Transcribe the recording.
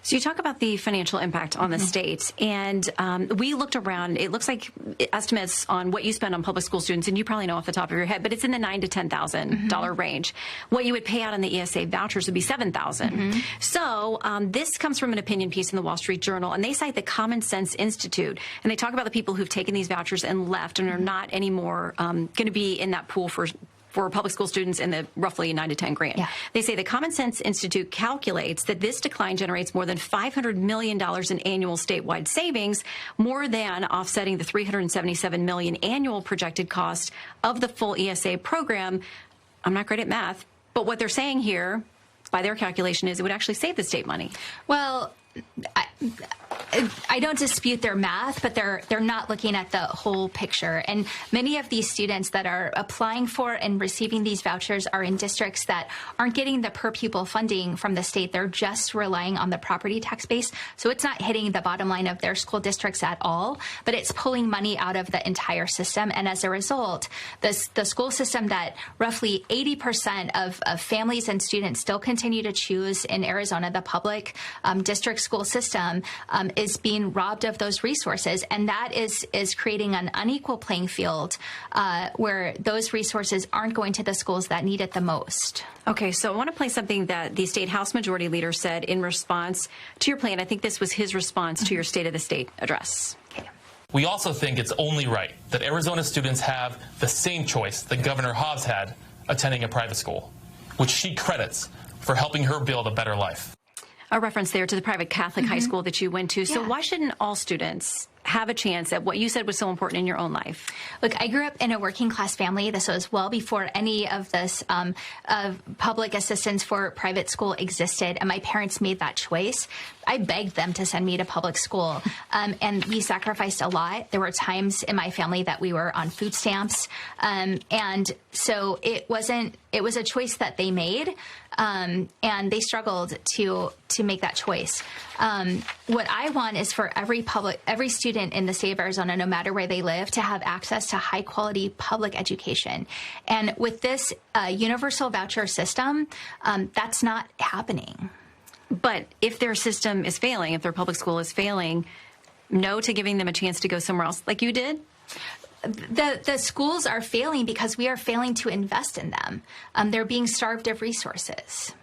So you talk about the financial impact on the state, and we looked around. It looks like estimates on what you spend on public school students, and you probably know off the top of your head, but it's in the $9,000 to $10,000 range. What you would pay out on the ESA vouchers would be $7,000. So this comes from an opinion piece in the Wall Street Journal, and they cite the Common Sense Institute, and they talk about the people who've taken these vouchers and left and are not anymore going to be in that pool for public school students in the roughly 9 to 10 grand. Yeah. They say the Common Sense Institute calculates that this decline generates more than $500 million in annual statewide savings, more than offsetting the $377 million annual projected cost of the full ESA program. I'm not great at math, but what they're saying here, by their calculation, is it would actually save the state money. Well, I don't dispute their math, but they're not looking at the whole picture. And many of these students that are applying for and receiving these vouchers are in districts that aren't getting the per pupil funding from the state. They're just relying on the property tax base. So it's not hitting the bottom line of their school districts at all, but it's pulling money out of the entire system. And as a result, the school system that roughly 80% of families and students still continue to choose in Arizona, the public district school system, is being robbed of those resources, and that is creating an unequal playing field where those resources aren't going to the schools that need it the most. Okay, so I want to play something that the State House Majority Leader said in response to your plan. I think this was his response to your State of the State address. Okay. We also think it's only right that Arizona students have the same choice that Governor Hobbs had attending a private school, which she credits for helping her build a better life. A reference there to the private Catholic high school that you went to. So why shouldn't all students have a chance at what you said was so important in your own life? Look, I grew up in a working class family. This was well before any of this public assistance for private school existed, and my parents made that choice. I begged them to send me to public school, and we sacrificed a lot. There were times in my family that we were on food stamps, and so it was a choice that they made, and they struggled to make that choice. What I want is for every student in the state of Arizona, no matter where they live, to have access to high quality public education. And with this universal voucher system, that's not happening. But if their system is failing, if their public school is failing, no to giving them a chance to go somewhere else like you did? The schools are failing because we are failing to invest in them. They're being starved of resources.